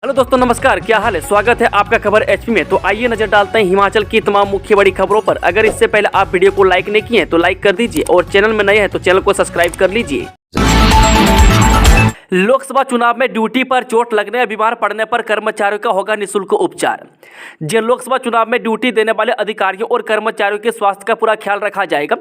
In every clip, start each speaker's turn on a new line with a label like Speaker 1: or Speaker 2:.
Speaker 1: Hello दोस्तों, नमस्कार। क्या हाल है? स्वागत है आपका खबर एचपी में। तो आइए नजर डालते हैं हिमाचल की तमाम मुख्य बड़ी खबरों पर। अगर इससे पहले आप वीडियो को लाइक नहीं किए हैं तो लाइक कर दीजिए और चैनल में नए हैं तो चैनल को सब्सक्राइब कर लीजिए। लोकसभा चुनाव में ड्यूटी पर चोट लगने या बीमार पड़ने पर कर्मचारियों का होगा निःशुल्क उपचार। जिन लोकसभा चुनाव में ड्यूटी देने वाले अधिकारियों और कर्मचारियों के स्वास्थ्य का पूरा ख्याल रखा जाएगा।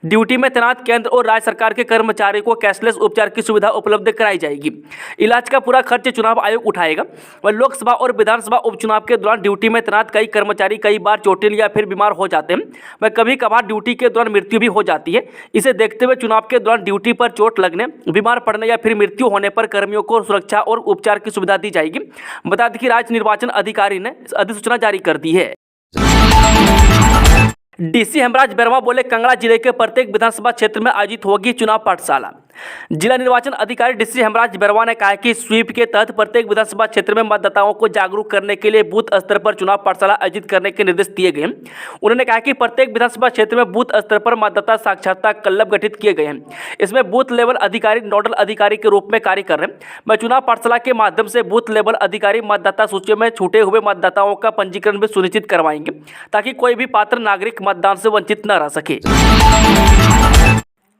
Speaker 1: ड्यूटी में तैनात केंद्र और राज्य सरकार के कर्मचारियों को कैशलेस उपचार की सुविधा उपलब्ध कराई जाएगी। इलाज का पूरा खर्च चुनाव आयोग उठाएगा। वह लोकसभा और विधानसभा उपचुनाव के दौरान ड्यूटी में तैनात कई कर्मचारी कई बार चोटिल या फिर बीमार हो जाते हैं। वह कभी कभार ड्यूटी के दौरान मृत्यु भी हो जाती है। इसे देखते हुए चुनाव के दौरान ड्यूटी पर चोट लगने, बीमार पड़ने या फिर मृत्यु होने पर कर्मियों को सुरक्षा और उपचार की सुविधा दी जाएगी। बता दें कि राज्य निर्वाचन अधिकारी ने अधिसूचना जारी कर दी है। डीसी हेमराज बैरवा बोले, कांगड़ा जिले के प्रत्येक विधानसभा क्षेत्र में आयोजित होगी चुनाव पाठशाला। जिला निर्वाचन अधिकारी डीसी हेमराज बैरवा ने कहा है कि स्वीप के तहत प्रत्येक विधानसभा क्षेत्र में मतदाताओं को जागरूक करने के लिए बूथ स्तर पर चुनाव पाठशाला आयोजित करने के निर्देश दिए गए हैं। उन्होंने कहा कि प्रत्येक विधानसभा क्षेत्र में बूथ स्तर पर मतदाता साक्षरता क्लब गठित किए गए हैं। इसमें बूथ लेवल अधिकारी नोडल अधिकारी के रूप में कार्य कर रहे हैं। वह चुनाव पाठशाला के माध्यम से बूथ लेवल अधिकारी मतदाता सूची में छूटे हुए मतदाताओं का पंजीकरण भी सुनिश्चित करवाएंगे ताकि कोई भी पात्र नागरिक मतदान से वंचित न रह सके।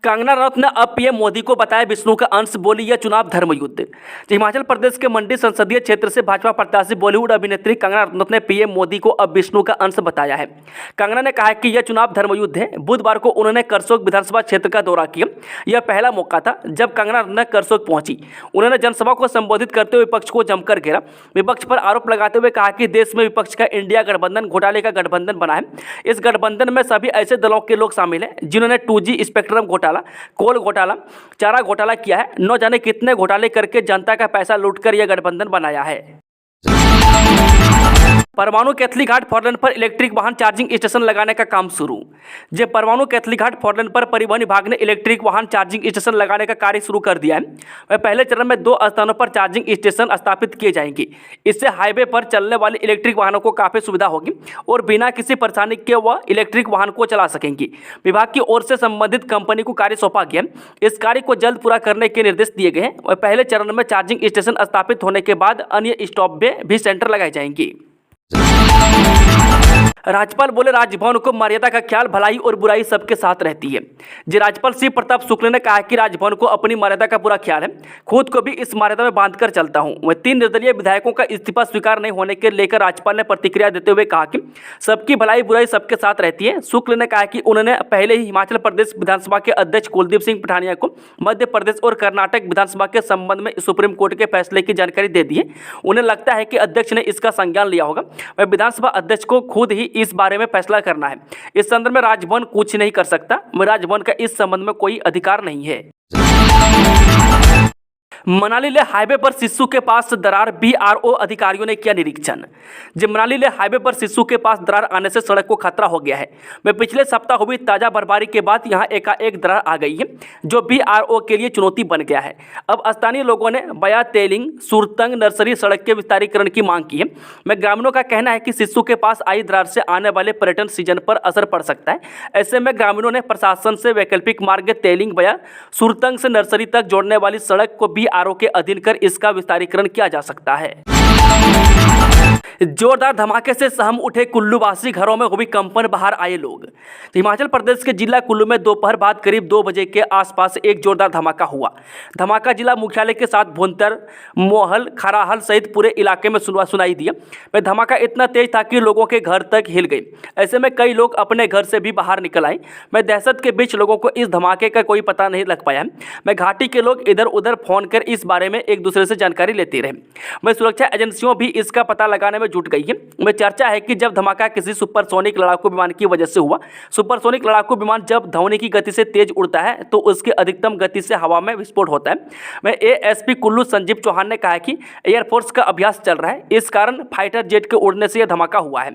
Speaker 1: कंगना रनौत ने अब पीएम मोदी को बताया विष्णु का अंश, बोली यह चुनाव धर्मयुद्ध। हिमाचल प्रदेश के मंडी संसदीय क्षेत्र से भाजपा प्रत्याशी बॉलीवुड अभिनेत्री कंगना रनौत ने पीएम मोदी को अब विष्णु का अंश बताया है। कंगना ने कहा कि यह चुनाव धर्मयुद्ध है। बुधवार को उन्होंने करसोग विधानसभा क्षेत्र का दौरा किया। यह पहला मौका था जब कंगना रनौत करसोग पहुंची। उन्होंने जनसभा को संबोधित करते हुए विपक्ष को जमकर घेरा। विपक्ष पर आरोप लगाते हुए कहा कि देश में विपक्ष का इंडिया गठबंधन घोटाले का गठबंधन बना है। इस गठबंधन में सभी ऐसे दलों के लोग शामिल हैं जिन्होंने 2G स्पेक्ट्रम घोटाला, कोल घोटाला, चारा घोटाला किया है। न जाने कितने घोटाले करके जनता का पैसा लूटकर यह गठबंधन बनाया है। परवाणु कैथली घाट फोरलेन पर इलेक्ट्रिक वाहन चार्जिंग स्टेशन लगाने का काम शुरू। जब परवाणु कैथली घाट फोरलेन पर परिवहन विभाग ने इलेक्ट्रिक वाहन चार्जिंग स्टेशन लगाने का कार्य शुरू कर दिया है। वह पहले चरण में 2 स्थानों पर चार्जिंग स्टेशन स्थापित किए जाएंगे। इससे हाईवे पर चलने वाले इलेक्ट्रिक वाहनों को काफ़ी सुविधा होगी और बिना किसी परेशानी के वह इलेक्ट्रिक वाहन को चला सकेंगे। विभाग की ओर से संबंधित कंपनी को कार्य सौंपा गया। इस कार्य को जल्द पूरा करने के निर्देश दिए गए हैं। वह पहले चरण में चार्जिंग स्टेशन स्थापित होने के बाद अन्य स्टॉप में भी सेंटर लगाए जाएंगे। राज्यपाल बोले, राजभवन को मर्यादा का ख्याल, भलाई और बुराई सबके साथ रहती है। जी राज्यपाल शिव प्रताप शुक्ल ने कहा कि राजभवन को अपनी मर्यादा का पूरा ख्याल है। खुद को भी इस मर्यादा में बांधकर चलता हूं। वह 3 निर्दलीय विधायकों का इस्तीफा स्वीकार नहीं होने के लेकर राज्यपाल ने प्रतिक्रिया देते हुए कहा कि सबकी भलाई बुराई सबके साथ रहती है। शुक्ल ने कहा कि उन्होंने पहले ही हिमाचल प्रदेश विधानसभा के अध्यक्ष कुलदीप सिंह पठानिया को मध्य प्रदेश और कर्नाटक विधानसभा के संबंध में सुप्रीम कोर्ट के फैसले की जानकारी दे दी है। उन्हें लगता है कि अध्यक्ष ने इसका संज्ञान लिया होगा। वह विधानसभा अध्यक्ष को खुद ही इस बारे में फैसला करना है। इस संदर्भ में राजभवन कुछ नहीं कर सकता। राजभवन का इस संबंध में कोई अधिकार नहीं है। मनाली ले हाईवे पर सिस्सू के पास दरार, बीआरओ अधिकारियों ने किया निरीक्षण। जब मनाली ले हाईवे पर सिस्सू के पास दरार आने से सड़क को खतरा हो गया है। मैं पिछले सप्ताह हुई ताजा बर्फबारी के बाद यहां एकाएक दरार आ गई है जो बीआरओ के लिए चुनौती बन गया है। अब स्थानीय लोगों ने बया तेलिंग सुरतंग नर्सरी सड़क के विस्तारीकरण की मांग की है। मैं ग्रामीणों का कहना है कि सिस्सू के पास आई दरार से आने वाले पर्यटन सीजन पर असर पड़ सकता है। ऐसे में ग्रामीणों ने प्रशासन से वैकल्पिक मार्ग तेलिंग बया सुरतंग से नर्सरी तक जोड़ने वाली सड़क को बीआरओ के अधीन कर इसका विस्तारीकरण किया जा सकता है। जोरदार धमाके से सहम उठे कुल्लूवासी, घरों में हुई कंपन, बाहर आए लोग। हिमाचल प्रदेश के जिला कुल्लू में दोपहर बाद करीब 2 बजे के आसपास एक जोरदार धमाका हुआ। धमाका जिला मुख्यालय के साथ भुंतर, मोहल, खराहल सहित पूरे इलाके में सुनाई दिया। वह धमाका इतना तेज था कि लोगों के घर तक हिल गई। ऐसे में कई लोग अपने घर से भी बाहर निकल आए। मैं दहशत के बीच लोगों को इस धमाके का कोई पता नहीं लग पाया। मैं घाटी के लोग इधर उधर फोन कर इस बारे में एक दूसरे से जानकारी लेते रहे। मैं सुरक्षा एजेंसियों भी इसका पता लगाने में जुट गई है। में चर्चा है कि जब धमाका किसी सुपरसोनिक लड़ाकू विमान की वजह से हुआ। सुपरसोनिक लड़ाकू विमान जब ध्वनि की गति से तेज उड़ता है तो उसकी अधिकतम गति से हवा में विस्फोट होता है। में एएसपी कुल्लू संजीव चौहान ने कहा कि एयरफोर्स का अभ्यास चल रहा है, इस कारण फाइटर जेट के उड़ने से यह धमाका हुआ है।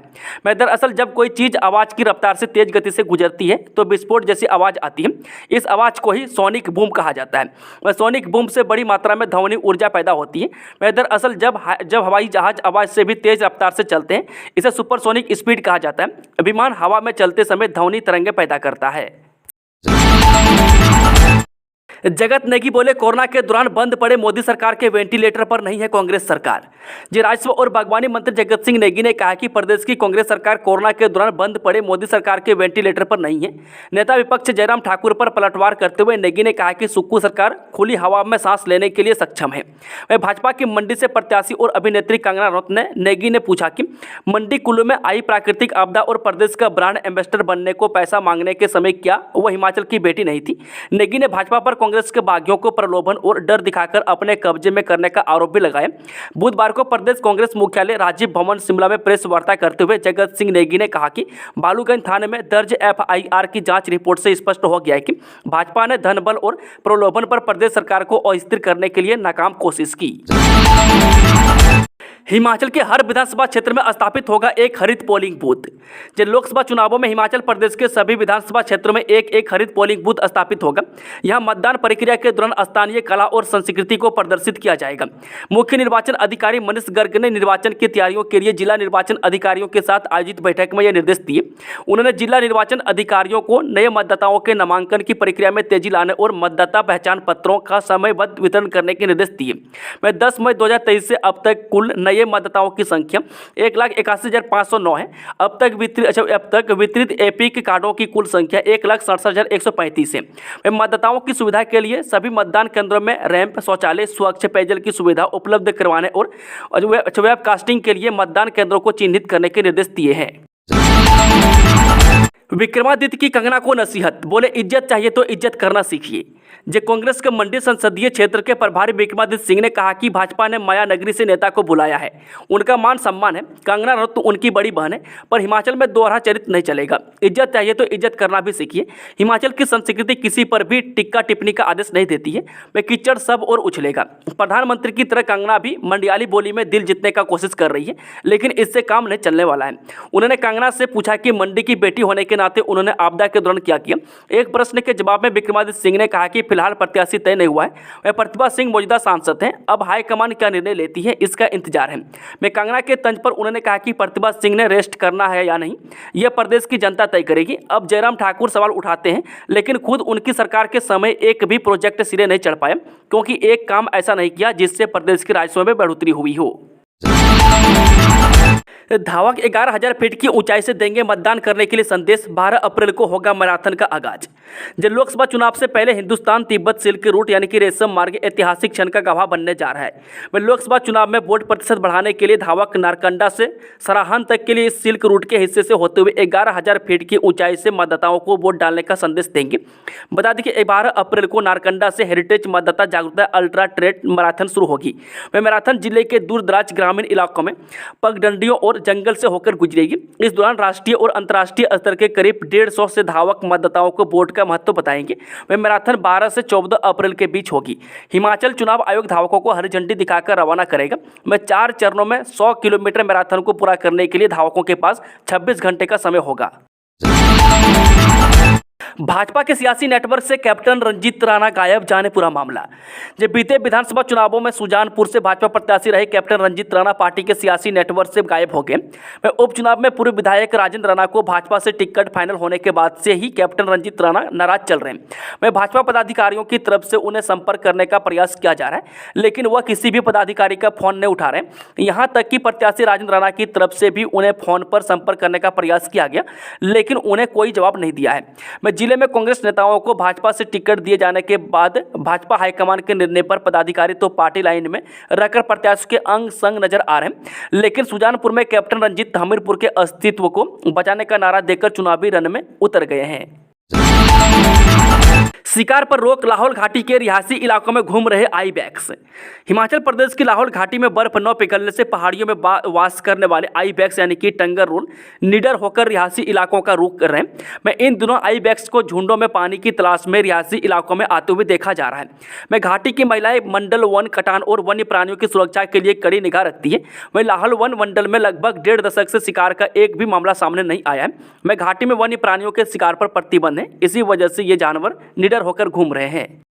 Speaker 1: में दरअसल जब कोई चीज आवाज की रफ्तार से तेज गति से गुजरती है तो विस्फोट जैसी आवाज आती है। इस आवाज को ही सोनिक बूम कहा जाता है। वह सोनिक बूम से बड़ी मात्रा में ध्वनि ऊर्जा पैदा होती है। में दरअसल जब हवाई जहाज आवाज से भी तेज रफ्तार से चलते हैं, इसे सुपरसोनिक स्पीड कहा जाता है। विमान हवा में चलते समय ध्वनि तरंगे पैदा करता है। जगत नेगी बोले, कोरोना के दौरान बंद पड़े मोदी सरकार के वेंटिलेटर पर नहीं है कांग्रेस सरकार। जी, राजस्व और बागवानी मंत्री जगत सिंह नेगी ने कहा कि प्रदेश की कांग्रेस सरकार कोरोना के दौरान बंद पड़े मोदी सरकार के वेंटिलेटर पर नहीं है। नेता विपक्ष जयराम ठाकुर पर पलटवार करते हुए नेगी ने कहा कि सुक्कू सरकार खुली हवा में सांस लेने के लिए सक्षम है। वह भाजपा की मंडी से प्रत्याशी और अभिनेत्री कंगना रनौत ने नेगी ने पूछा कि मंडी कुल्लू में आई प्राकृतिक आपदा और प्रदेश का ब्रांड एम्बेसडर बनने को पैसा मांगने के समय क्या वह हिमाचल की बेटी नहीं थी। नेगी ने भाजपा पर कांग्रेस के बागियों को प्रलोभन और डर दिखाकर अपने कब्जे में करने का आरोप भी लगाया। बुधवार को प्रदेश कांग्रेस मुख्यालय राजीव भवन शिमला में प्रेस वार्ता करते हुए जगत सिंह नेगी ने कहा कि बालूगंज थाने में दर्ज एफआईआर की जांच रिपोर्ट से स्पष्ट हो गया है कि भाजपा ने धन बल और प्रलोभन पर प्रदेश सरकार को अस्थिर करने के लिए नाकाम कोशिश की। हिमाचल के हर विधानसभा क्षेत्र में स्थापित होगा एक हरित पोलिंग बूथ। जब लोकसभा चुनावों में हिमाचल प्रदेश के सभी विधानसभा क्षेत्रों में एक हरित पोलिंग बूथ स्थापित होगा। यहां मतदान प्रक्रिया के दौरान स्थानीय कला और संस्कृति को प्रदर्शित किया जाएगा। मुख्य निर्वाचन अधिकारी मनीष गर्ग ने निर्वाचन की तैयारियों के लिए जिला निर्वाचन अधिकारियों के साथ आयोजित बैठक में यह निर्देश दिए। उन्होंने जिला निर्वाचन अधिकारियों को नए मतदाताओं के नामांकन की प्रक्रिया में तेजी लाने और मतदाता पहचान पत्रों का समयबद्ध वितरण करने के निर्देश दिए। वह 10 मई 2023 से अब तक कुल नए मतदाताओं की संख्या 1,81,509 है। अब तक वितरित एपिक कार्डों की कुल संख्या 1,67,135 है। मतदाताओं की सुविधा के लिए सभी मतदान केंद्रों में रैंप, शौचालय, स्वच्छ पेयजल की सुविधा उपलब्ध करवाने और वेबकास्टिंग के लिए मतदान केंद्रों को चिन्हित करने के निर्देश दिए हैं। विक्रमादित्य की कंगना को नसीहत, बोले इज्जत चाहिए तो इज्जत करना सीखिए। जब कांग्रेस के मंडी संसदीय क्षेत्र के प्रभारी विक्रमादित्य सिंह ने कहा कि भाजपा ने माया नगरी से नेता को बुलाया है, उनका मान सम्मान है। कंगना रनौत तो उनकी बड़ी बहन है, पर हिमाचल में दोहरा चरित्र नहीं चलेगा। इज्जत चाहिए तो इज्जत करना भी सीखिए। हिमाचल की संस्कृति किसी पर भी टिक्का टिप्पणी का आदेश नहीं देती है। वह कीचड़ सब और उछलेगा। प्रधानमंत्री की तरह कंगना भी मंडियाली बोली में दिल जीतने का कोशिश कर रही है, लेकिन इससे काम नहीं चलने वाला है। उन्होंने कंगना से पूछा कि मंडी की बेटी होने के नाते उन्होंने आपदा के दौरान क्या किया। एक प्रश्न के जवाब में विक्रमादित्य सिंह ने कहा कि फिलहाल प्रत्याशी तय नहीं हुआ है। वह प्रतिभा सिंह मौजूदा सांसद हैं। अब हाईकमान क्या निर्णय लेती है इसका इंतजार है। मैं कंगना के तंज पर उन्होंने कहा कि प्रतिभा सिंह ने रेस्ट करना है या नहीं, यह प्रदेश की जनता तय करेगी। अब जयराम ठाकुर सवाल उठाते हैं, लेकिन खुद उनकी सरकार के समय एक भी प्रोजेक्ट सिरे नहीं चढ़ पाया, क्योंकि एक काम ऐसा नहीं किया जिससे प्रदेश के राजस्व में बढ़ोतरी हुई हो। धावक 11,000 फीट की ऊंचाई से देंगे मतदान करने के लिए संदेश। 12 अप्रैल को होगा मैराथन का आगाज। जब लोकसभा चुनाव से पहले हिंदुस्तान तिब्बत सिल्क रूट यानी कि रेशम मार्ग ऐतिहासिक क्षण का गवाह बनने जा रहा है। वह लोकसभा चुनाव में वोट प्रतिशत बढ़ाने के लिए धावक नारकंडा से सराहन तक के लिए इस सिल्क रूट के हिस्से से होते हुए 11,000 फीट की ऊंचाई से मतदाताओं को वोट डालने का संदेश देंगे। बता दें कि 12 अप्रैल को नारकंडा से हेरिटेज मतदाता जागरूकता अल्ट्रा ट्रेड मैराथन शुरू होगी। वह मैराथन जिले के दूर दराज ग्रामीण इलाकों में पगडंडियों और जंगल से होकर गुजरेगी। इस दौरान राष्ट्रीय और अंतर्राष्ट्रीय स्तर के करीब 150 से धावक मतदाताओं को वोट का महत्व बताएंगे। वह मैराथन 12 से 14 अप्रैल के बीच होगी। हिमाचल चुनाव आयोग धावकों को हरी झंडी दिखाकर रवाना करेगा। वह 4 चरणों में 100 किलोमीटर मैराथन को पूरा करने के लिए धावकों के पास 26 घंटे का समय होगा। भाजपा के सियासी नेटवर्क से कैप्टन रंजीत राणा गायब, जाने पूरा मामला। जब बीते विधानसभा चुनावों में सुजानपुर से भाजपा प्रत्याशी रहे कैप्टन रंजीत राणा पार्टी के सियासी नेटवर्क से गायब हो गए। वह उपचुनाव में पूर्व विधायक राजेंद्र राणा को भाजपा से टिकट फाइनल होने के बाद से ही कैप्टन रंजीत राणा नाराज चल रहे हैं। वह भाजपा पदाधिकारियों की तरफ से उन्हें संपर्क करने का प्रयास किया जा रहा है, लेकिन वह किसी भी पदाधिकारी का फोन नहीं उठा रहे। यहाँ तक कि प्रत्याशी राजेंद्र राणा की तरफ से भी उन्हें फोन पर संपर्क करने का प्रयास किया गया, लेकिन उन्हें कोई जवाब नहीं दिया है। जिले में कांग्रेस नेताओं को भाजपा से टिकट दिए जाने के बाद भाजपा हाईकमान के निर्णय पर पदाधिकारी तो पार्टी लाइन में रहकर प्रत्याशियों के अंग संग नजर आ रहे हैं, लेकिन सुजानपुर में कैप्टन रंजीत हमीरपुर के अस्तित्व को बचाने का नारा देकर चुनावी रण में उतर गए हैं। शिकार पर रोक, लाहौल घाटी के रिहायशी इलाकों में घूम रहे आईबैक्स। हिमाचल प्रदेश की लाहौल घाटी में बर्फ न पिघलने से पहाड़ियों में वास करने वाले आईबैक्स यानी कि टंगर रोल निडर होकर रिहायशी इलाकों का रुख कर रहे हैं। मैं इन दिनों आईबैक्स को झुंडों में पानी की तलाश में रिहायशी इलाकों में आते हुए देखा जा रहा है। मैं घाटी की महिलाएं मंडल वन कटान और वन्य प्राणियों की सुरक्षा के लिए कड़ी निगाह रखती है। वहीं लाहौल वन मंडल में लगभग 1.5 दशक से शिकार का एक भी मामला सामने नहीं आया है। मैं घाटी में वन्य प्राणियों के शिकार पर प्रतिबंध है, इसी वजह से ये जानवर निडर होकर घूम रहे हैं।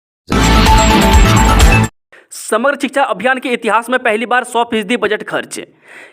Speaker 1: समग्र शिक्षा अभियान के इतिहास में पहली बार 100% बजट खर्च।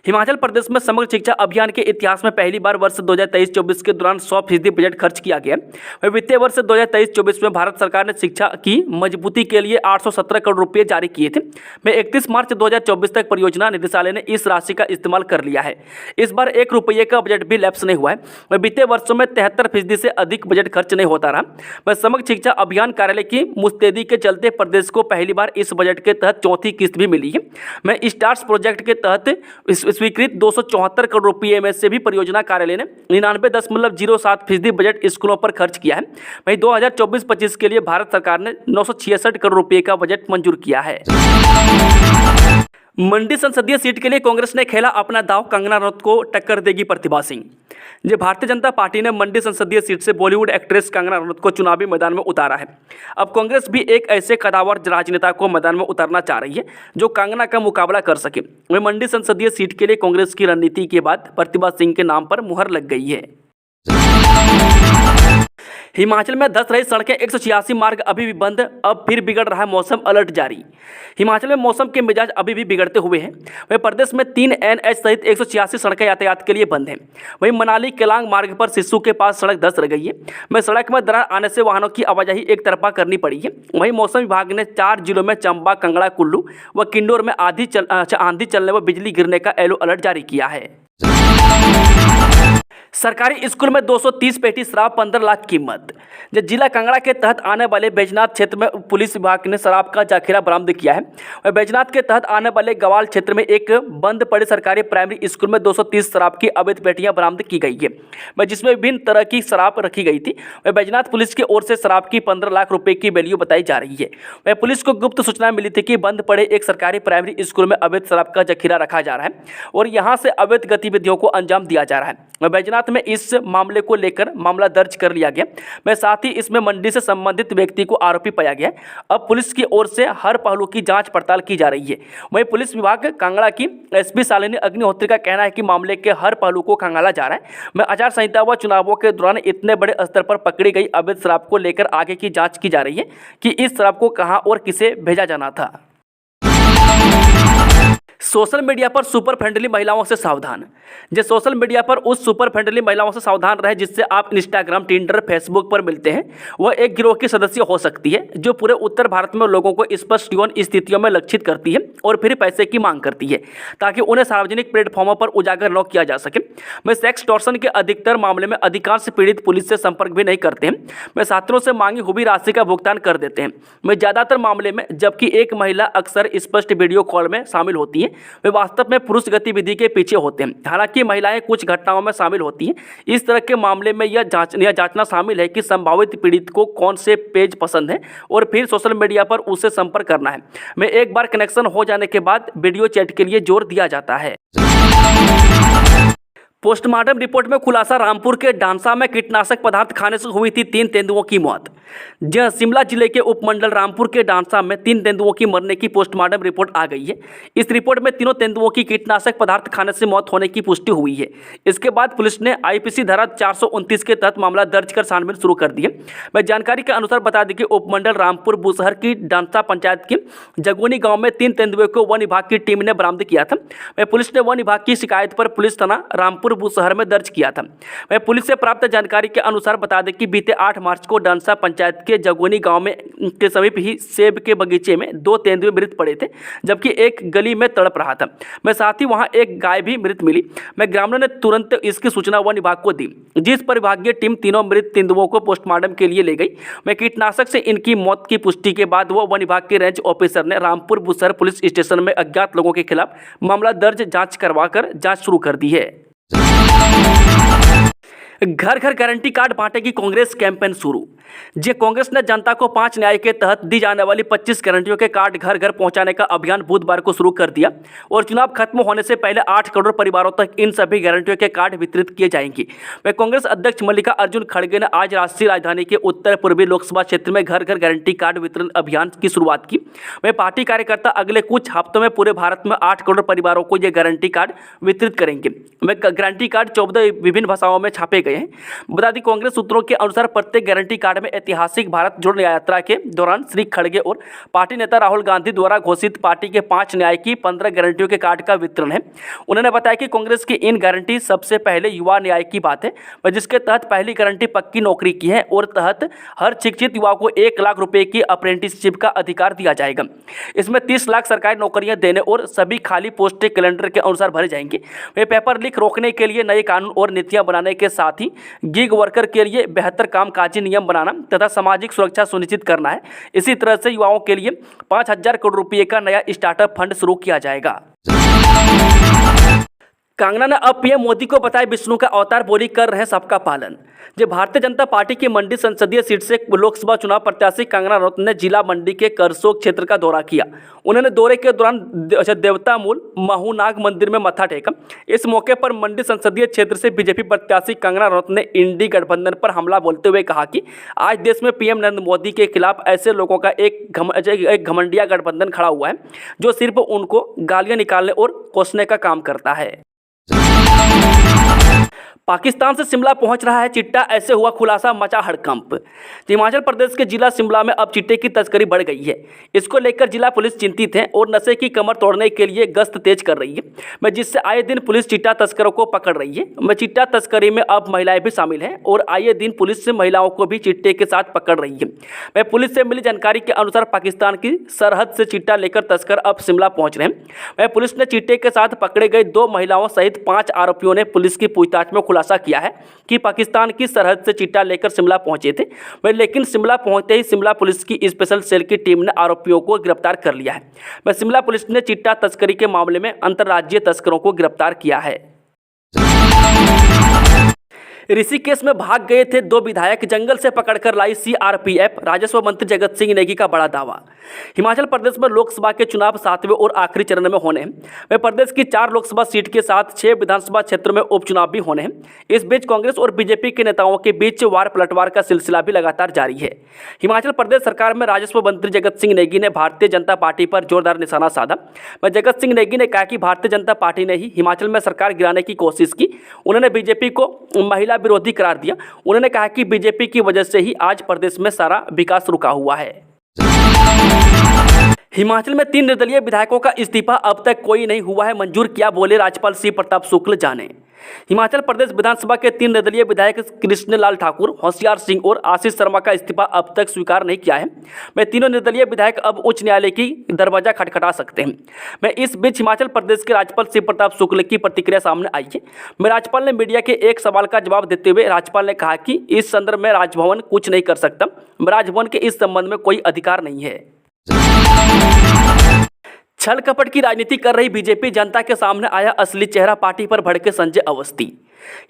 Speaker 1: हिमाचल प्रदेश में समग्र शिक्षा अभियान के इतिहास में पहली बार वर्ष 2023-24 के दौरान 100% बजट खर्च किया गया। वह वित्तीय वर्ष 2023-24 में भारत सरकार ने शिक्षा की मजबूती के लिए 817 करोड़ रुपये जारी किए थे। में 31 मार्च 2024 तक परियोजना निदेशालय ने इस राशि का इस्तेमाल कर लिया है। इस बार 1 रुपये का बजट भी लैप्स नहीं हुआ है। वह वित्तीय वर्षों में 73% से अधिक बजट खर्च नहीं होता रहा। वह समग्र शिक्षा अभियान कार्यालय की मुस्तैदी के चलते प्रदेश को पहली बार इस बजट के तहत चौथी किस्त भी मिली है। मैं स्टार्स प्रोजेक्ट के तहत स्वीकृत 274 करोड़ रुपये में से भी परियोजना कार्यालय ने 99.07% बजट स्कूलों पर खर्च किया है। वहीं 2024-25 के लिए भारत सरकार ने 966 करोड़ रुपये का बजट मंजूर किया है। मंडी संसदीय सीट के लिए कांग्रेस ने खेला अपना दाव, कंगना रनौत को टक्कर देगी प्रतिभा सिंह। जो भारतीय जनता पार्टी ने मंडी संसदीय सीट से बॉलीवुड एक्ट्रेस कंगना रनौत को चुनावी मैदान में उतारा है। अब कांग्रेस भी एक ऐसे कदावर राजनेता को मैदान में उतारना चाह रही है जो कंगना का मुकाबला कर सके। वह मंडी संसदीय सीट के लिए कांग्रेस की रणनीति के बाद प्रतिभा सिंह के नाम पर मुहर लग गई है। हिमाचल में धंस रही सड़कें, 186 मार्ग अभी भी बंद, अब फिर बिगड़ रहा है मौसम, अलर्ट जारी। हिमाचल में मौसम के मिजाज अभी भी बिगड़ते हुए हैं। वहीं प्रदेश में 3 NH सहित 186 सड़कें यातायात के लिए बंद हैं। वहीं मनाली केलांग मार्ग पर सिस्सू के पास सड़क धंस रह गई है। वहीं सड़क में दरार आने से वाहनों की आवाजाही एक तरफा करनी पड़ी है। वहीं मौसम विभाग ने 4 जिलों में चंबा, कांगड़ा, कुल्लू व किन्नौर में आंधी चलने व बिजली गिरने का येलो अलर्ट जारी किया है। सरकारी स्कूल में 230 पेटी शराब, 15 लाख कीमत। जिला कांगड़ा के तहत आने वाले बैजनाथ क्षेत्र में पुलिस विभाग ने शराब का जखीरा बरामद किया है। और बैजनाथ के तहत आने वाले गवाल क्षेत्र में एक बंद पड़े सरकारी प्राइमरी स्कूल में 230 शराब की अवैध पेटियां बरामद की गई है, जिसमें विभिन्न तरह की शराब रखी गई थी। वह बैजनाथ पुलिस की ओर से शराब की 15 लाख रुपए की वैल्यू बताई जा रही है। वह पुलिस को गुप्त सूचना मिली थी कि बंद पड़े एक सरकारी प्राइमरी स्कूल में अवैध शराब का जखीरा रखा जा रहा है और यहाँ से अवैध गतिविधियों को अंजाम दिया जा रहा है। बैजनाथ में इस मामले को लेकर मामला दर्ज कर लिया गया। मैं साथ ही इसमें मंडी से संबंधित व्यक्ति को आरोपी पाया गया। अब पुलिस की ओर से हर पहलू की जांच पड़ताल की जा रही है। वहीं पुलिस विभाग कांगड़ा की SP शालिनी अग्निहोत्री का कहना है कि मामले के हर पहलू को खंगाला जा रहा है। मैं आचार संहिता व चुनावों के दौरान इतने बड़े स्तर पर पकड़ी गई अवैध शराब को लेकर आगे की जाँच की जा रही है कि इस शराब को कहाँ और किसे भेजा जाना था। सोशल मीडिया पर सुपर फ्रेंडली महिलाओं से सावधान। सोशल मीडिया पर उस सुपर फ्रेंडली महिलाओं से सावधान रहे जिससे आप इंस्टाग्राम, टिंडर, फेसबुक पर मिलते हैं। वह एक गिरोह की सदस्य हो सकती है जो पूरे उत्तर भारत में लोगों को स्पष्ट यौन स्थितियों में लक्षित करती है और फिर पैसे की मांग करती है ताकि उन्हें सार्वजनिक प्लेटफॉर्मों पर उजागर न किया जा सके। मैं सेक्स टॉर्शन के अधिकतर मामले में अधिकांश पीड़ित पुलिस से संपर्क भी नहीं करते हैं। मैं छात्रों से मांगी हुई राशि का भुगतान कर देते हैं। मैं ज़्यादातर मामले में जबकि एक महिला अक्सर स्पष्ट वीडियो कॉल में शामिल होती है, वे वास्तव में पुरुष गतिविधि के पीछे होते हैं। हालांकि महिलाएं कुछ घटनाओं में शामिल होती हैं। इस तरह के मामले में यह जांचना शामिल है कि संभावित पीड़ित को कौन से पेज पसंद है और फिर सोशल मीडिया पर उससे संपर्क करना है। में एक बार कनेक्शन हो जाने के बाद वीडियो चैट के लिए जोर दिया जाता है। पोस्टमार्टम रिपोर्ट में खुलासा, रामपुर के डांसा में कीटनाशक पदार्थ खाने से हुई थी 3 तेंदुओं की मौत। जहां शिमला जिले के उपमंडल रामपुर के डांसा में 3 तेंदुओं की मरने की पोस्टमार्टम रिपोर्ट आ गई है। इस रिपोर्ट में तीनों तेंदुओं की कीटनाशक पदार्थ खाने से मौत होने की पुष्टि हुई है। इसके बाद पुलिस ने IPC धारा 429 के तहत मामला दर्ज कर छानबीन शुरू कर दी है। मैं जानकारी के अनुसार बता दें कि उपमंडल रामपुर बुशहर की डांसा पंचायत के जगोनी गाँव में 3 तेंदुओं को वन विभाग की टीम ने बरामद किया था। वह पुलिस ने वन विभाग की शिकायत पर पुलिस थाना रामपुर बुशहर में दर्ज किया था। वह पुलिस से प्राप्त जानकारी के अनुसार बता दें कि बीते 8 मार्च को डांसा पंचायत के जगोनी गांव में के समीप ही सेब के बगीचे में 2 तेंदुए मृत पड़े थे, जबकि एक गली में तड़प रहा था। मैं साथ ही वहां एक गाय भी मृत मिली। मैं ग्रामीणों ने तुरंत इसकी सूचना वन विभाग को दी, जिस पर विभागीय टीम तीनों मृत तेंदुओं को पोस्टमार्टम के लिए ले गई। मैं कीटनाशक से इनकी मौत की पुष्टि के बाद वो वन विभाग के रेंज ऑफिसर ने रामपुर बुशहर पुलिस स्टेशन में अज्ञात लोगों के खिलाफ मामला दर्ज जांच करवाकर जांच शुरू कर दी है। घर घर गारंटी कार्ड बांटेगी कांग्रेस, कैंपेन शुरू। कांग्रेस ने जनता को 5 न्याय के तहत दी जाने वाली 25 गारंटियों के कार्ड घर घर पहुंचाने का अभियान बुधवार को शुरू कर दिया और चुनाव खत्म होने से पहले 8 करोड़ परिवारों तक इन सभी गारंटियों के कार्ड वितरित किए जाएंगे। वह कांग्रेस अध्यक्ष मल्लिकार्जुन खड़गे ने आज राष्ट्रीय राजधानी के उत्तर पूर्वी लोकसभा क्षेत्र में घर घर गारंटी कार्ड वितरण अभियान की शुरुआत की। वह पार्टी कार्यकर्ता अगले कुछ हफ्तों में पूरे भारत में 8 करोड़ परिवारों को ये गारंटी कार्ड वितरित करेंगे। वह गारंटी कार्ड 14 विभिन्न भाषाओं में छापे गए गए हैं। बता दी कांग्रेस सूत्रों के अनुसार प्रत्येक गारंटी कार्ड में ऐतिहासिक भारत जोड़ो यात्रा के दौरान श्री खड़गे और पार्टी नेता राहुल गांधी द्वारा घोषित पार्टी के 5 न्याय की 15 गारंटियों के कार्ड का वितरण है। उन्होंने बताया कि कांग्रेस की इन गारंटी सबसे पहले युवा न्याय की बात है, जिसके तहत पहली गारंटी पक्की नौकरी की है और तहत हर शिक्षित युवा को 1 लाख रुपए की अप्रेंटिसशिप का अधिकार दिया जाएगा। इसमें 30 लाख सरकारी नौकरियां देने और सभी खाली पोस्टें कैलेंडर के अनुसार भरे जाएंगे। वे पेपर लीक रोकने के लिए नए कानून और नीतियां बनाने के साथ ही गिग वर्कर के लिए बेहतर कामकाजी नियम बनाना तथा सामाजिक सुरक्षा सुनिश्चित करना है। इसी तरह से युवाओं के लिए 5,000 करोड़ रुपए का नया स्टार्टअप फंड शुरू किया जाएगा। कंगना ने अब पीएम मोदी को बताया विष्णु का अवतार, बोली कर रहे हैं सबका पालन। जब भारतीय जनता पार्टी की मंडी संसदीय सीट से लोकसभा चुनाव प्रत्याशी कंगना रनौत ने जिला मंडी के करसोग क्षेत्र का दौरा किया। उन्होंने दौरे के दौरान देवता मूल महूनाग मंदिर में मत्था टेका। इस मौके पर मंडी संसदीय क्षेत्र से बीजेपी प्रत्याशी कंगना रनौत ने इंडी गठबंधन पर हमला बोलते हुए कहा कि आज देश में पीएम नरेंद्र मोदी के खिलाफ ऐसे लोगों का एक घमंडिया गठबंधन खड़ा हुआ है जो सिर्फ उनको गालियां निकालने और कोसने का काम करता है। पाकिस्तान से शिमला पहुंच रहा है चिट्टा, ऐसे हुआ खुलासा, मचा हड़कंप। हिमाचल प्रदेश के जिला शिमला में अब चिट्टे की तस्करी बढ़ गई है। इसको लेकर जिला पुलिस चिंतित है और नशे की कमर तोड़ने के लिए गश्त तेज कर रही है, जिससे आए दिन पुलिस चिट्टा तस्करों को पकड़ रही है। चिट्टा तस्करी में अब महिलाएं भी शामिल हैं और आए दिन पुलिस से महिलाओं को भी चिट्टे के साथ पकड़ रही है। पुलिस से मिली जानकारी के अनुसार पाकिस्तान की सरहद से चिट्टा लेकर तस्कर अब शिमला पहुंच रहे हैं। पुलिस ने चिट्टे के साथ पकड़े गए 2 महिलाओं सहित 5 आरोपियों ने पुलिस की पूछताछ में खुलासा किया है कि पाकिस्तान की सरहद से चिट्टा लेकर शिमला पहुंचे थे। लेकिन शिमला पहुंचते ही शिमला पुलिस की स्पेशल सेल की टीम ने आरोपियों को गिरफ्तार कर लिया है। शिमला पुलिस ने चिट्टा तस्करी के मामले में अंतर्राज्यीय तस्करों को गिरफ्तार किया है। ऋषिकेश में भाग गए थे 2 विधायक, जंगल से पकड़कर लाई सीआरपीएफ, राजस्व मंत्री जगत सिंह नेगी का बड़ा दावा। हिमाचल प्रदेश में लोकसभा के चुनाव 7वें और आखिरी चरण में होने हैं। प्रदेश की 4 लोकसभा सीट के साथ 6 विधानसभा क्षेत्र में उपचुनाव भी होने हैं। इस बीच कांग्रेस और बीजेपी के नेताओं के बीच वार पलटवार का सिलसिला भी लगातार जारी है। हिमाचल प्रदेश सरकार में राजस्व मंत्री जगत सिंह नेगी ने भारतीय जनता पार्टी पर जोरदार निशाना साधा। जगत सिंह नेगी ने कहा कि भारतीय जनता पार्टी ने ही हिमाचल में सरकार गिराने की कोशिश की। उन्होंने बीजेपी को महिला विरोधी करार दिया। उन्होंने कहा कि बीजेपी की वजह से ही आज प्रदेश में सारा विकास रुका हुआ है। हिमाचल में 3 निर्दलीय विधायकों का इस्तीफा अब तक कोई नहीं हुआ है मंजूर, किया बोले राज्यपाल सी प्रताप शुक्ल। जाने हिमाचल प्रदेश विधानसभा के 3 निर्दलीय विधायक कृष्ण लाल ठाकुर, होशियार सिंह और आशीष शर्मा का इस्तीफा अब तक स्वीकार नहीं किया है। तीनों निर्दलीय विधायक अब उच्च न्यायालय की दरवाजा खटखटा सकते हैं। इस बीच हिमाचल प्रदेश के राज्यपाल शिव प्रताप शुक्ल की प्रतिक्रिया सामने आई है। राज्यपाल ने मीडिया के एक सवाल का जवाब देते हुए राज्यपाल ने कहा कि इस संदर्भ में राजभवन कुछ नहीं कर सकता। राजभवन के इस संबंध में कोई अधिकार नहीं है। छल कपट की राजनीति कर रही बीजेपी, जनता के सामने आया असली चेहरा, पार्टी पर भड़के संजय अवस्थी।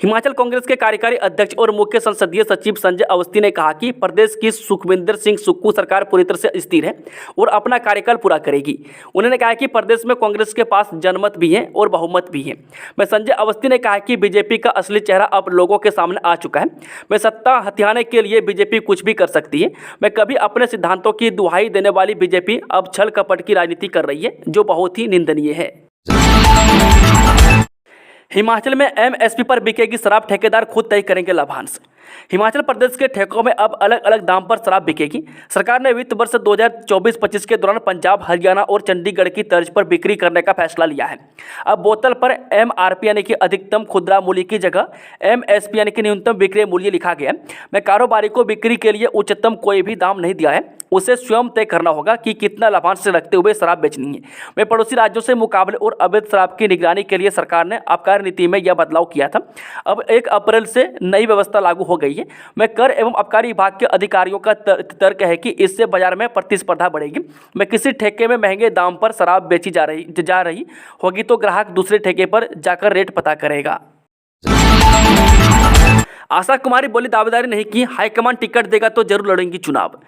Speaker 1: हिमाचल कांग्रेस के कार्यकारी अध्यक्ष और मुख्य संसदीय सचिव संजय अवस्थी ने कहा कि प्रदेश की सुखविंदर सिंह सुक्खू सरकार पूरी तरह से स्थिर है और अपना कार्यकाल पूरा करेगी। उन्होंने कहा कि प्रदेश में कांग्रेस के पास जनमत भी है और बहुमत भी है। संजय अवस्थी ने कहा कि बीजेपी का असली चेहरा अब लोगों के सामने आ चुका है। सत्ता हथियाने के लिए बीजेपी कुछ भी कर सकती है। कभी अपने सिद्धांतों की दुहाई देने वाली बीजेपी अब छल कपट की राजनीति कर रही है, जो बहुत ही निंदनीय है। हिमाचल में एमएसपी पर बिकेगी शराब, ठेकेदार खुद तय करेंगे लाभांश। हिमाचल प्रदेश के ठेकों में अब अलग अलग दाम पर शराब बिकेगी। सरकार ने वित्त वर्ष 2024-25 के दौरान पंजाब, हरियाणा और चंडीगढ़ की तर्ज पर बिक्री करने का फैसला लिया है। अब बोतल पर एमआरपी यानी कि अधिकतम खुदरा मूल्य की जगह एमएसपी यानी कि न्यूनतम विक्रय मूल्य लिखा गया है। कारोबारी को बिक्री के लिए उच्चतम कोई भी दाम नहीं दिया है, उसे स्वयं तय करना होगा कि कितना लाभांश से रखते हुए शराब बेचनी है। पड़ोसी राज्यों से मुकाबले और अवैध शराब की निगरानी के लिए सरकार ने आबकारी नीति में यह बदलाव किया था। अब 1 अप्रैल से नई व्यवस्था लागू हो गई है। कर एवं आबकारी विभाग के अधिकारियों का तर्क है कि इससे बाजार में प्रतिस्पर्धा बढ़ेगी। किसी ठेके में महंगे दाम पर शराब बेची जा रही होगी तो ग्राहक दूसरे ठेके पर जाकर रेट पता करेगा। आशा कुमारी बोली, दावेदारी नहीं की, हाईकमान टिकट देगा तो जरूर लड़ेंगी चुनाव।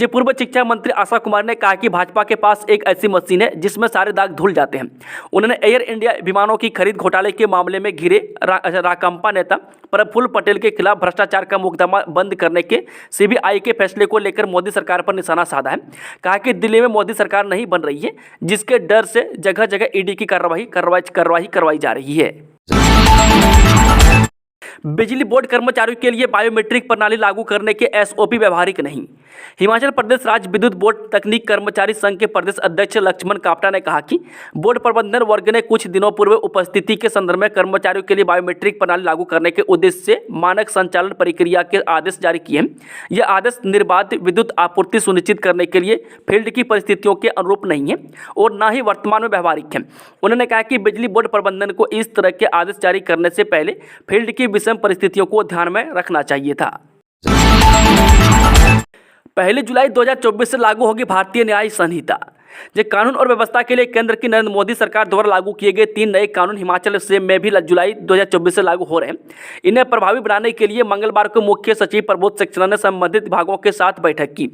Speaker 1: पूर्व शिक्षा मंत्री आशा कुमारी ने कहा कि भाजपा के पास एक ऐसी मशीन है जिसमें सारे दाग धुल जाते हैं। उन्होंने एयर इंडिया विमानों की खरीद घोटाले के मामले में घिरे राकांपा नेता प्रफुल्ल पटेल के खिलाफ भ्रष्टाचार का मुकदमा बंद करने के सीबीआई के फैसले को लेकर मोदी सरकार पर निशाना साधा है। कहा कि दिल्ली में मोदी सरकार नहीं बन रही है, जिसके डर से जगह जगह ईडी की कार्रवाई करवाई जा रही है। बिजली बोर्ड कर्मचारियों के लिए बायोमेट्रिक प्रणाली लागू करने के एसओपी व्यवहारिक नहीं। हिमाचल प्रदेश राज्य विद्युत बोर्ड तकनीक कर्मचारी संघ के प्रदेश अध्यक्ष लक्ष्मण कापटा ने कहा कि बोर्ड प्रबंधन वर्ग ने कुछ दिनों पूर्व उपस्थिति के संदर्भ में कर्मचारियों के लिए बायोमेट्रिक प्रणाली लागू करने के उद्देश्य से मानक संचालन प्रक्रिया के आदेश जारी किए हैं। यह आदेश निर्बाध विद्युत आपूर्ति सुनिश्चित करने के लिए फील्ड की परिस्थितियों के अनुरूप नहीं है और न ही वर्तमान में व्यवहारिक है। उन्होंने कहा कि बिजली बोर्ड प्रबंधन को इस तरह के आदेश जारी करने से पहले फील्ड की विषम परिस्थितियों को ध्यान में रखना चाहिए था। 1 जुलाई 2024 से लागू होगी भारतीय न्याय संहिता। जो कानून और व्यवस्था के लिए केंद्र की नरेंद्र मोदी सरकार द्वारा लागू किए गए 3 नए कानून हिमाचल से में भी जुलाई 2024 से लागू हो रहे हैं। इन्हें प्रभावी बनाने के लिए मंगलवार को मुख्य सचिव प्रबोध सक्सेना ने संबंधित विभागों के साथ बैठक की।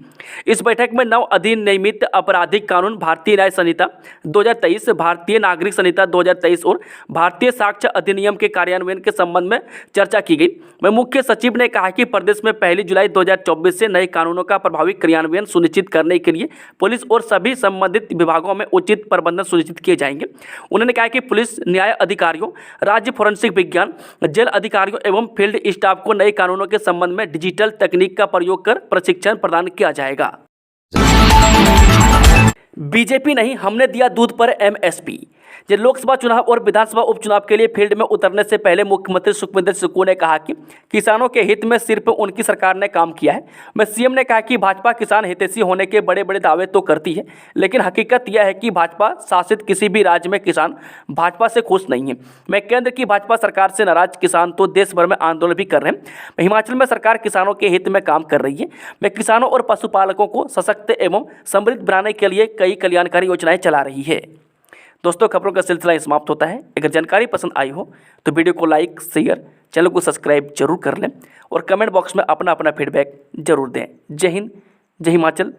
Speaker 1: इस बैठक में नव अधिनियमित आपराधिक कानून, भारतीय न्याय संहिता 2023, भारतीय नागरिक संहिता 2023 और भारतीय साक्ष्य अधिनियम के कार्यान्वयन के संबंध में चर्चा की गई। वहीं मुख्य सचिव ने कहा कि प्रदेश में 1 जुलाई 2024 से नए कानूनों का प्रभावी क्रियान्वयन सुनिश्चित करने के लिए पुलिस और सभी संबंधित विभागों में उचित प्रबंधन सुनिश्चित किए जाएंगे। उन्होंने कहा कि पुलिस, न्याय अधिकारियों, राज्य फोरेंसिक विज्ञान, जेल अधिकारियों एवं फील्ड स्टाफ को नए कानूनों के संबंध में डिजिटल तकनीक का प्रयोग कर प्रशिक्षण प्रदान किया जाएगा। बीजेपी नहीं, हमने दिया दूध पर एमएसपी। जो लोकसभा चुनाव और विधानसभा उपचुनाव के लिए फील्ड में उतरने से पहले मुख्यमंत्री सुखविंदर सुक्खू ने कहा कि किसानों के हित में सिर्फ उनकी सरकार ने काम किया है। मैं सीएम ने कहा कि भाजपा किसान हितैषी होने के बड़े बड़े दावे तो करती है, लेकिन हकीकत यह है कि भाजपा शासित किसी भी राज्य में किसान भाजपा से खुश नहीं है। मैं केंद्र की भाजपा सरकार से नाराज किसान तो देश भर में आंदोलन भी कर रहे हैं। हिमाचल में सरकार किसानों के हित में काम कर रही है। मैं किसानों और पशुपालकों को सशक्त एवं समृद्ध बनाने के लिए कई कल्याणकारी योजनाएं चला रही है। दोस्तों, खबरों का सिलसिला समाप्त होता है। अगर जानकारी पसंद आई हो तो वीडियो को लाइक, शेयर, चैनल को सब्सक्राइब जरूर कर लें और कमेंट बॉक्स में अपना फीडबैक जरूर दें। जय हिंद, जय हिमाचल।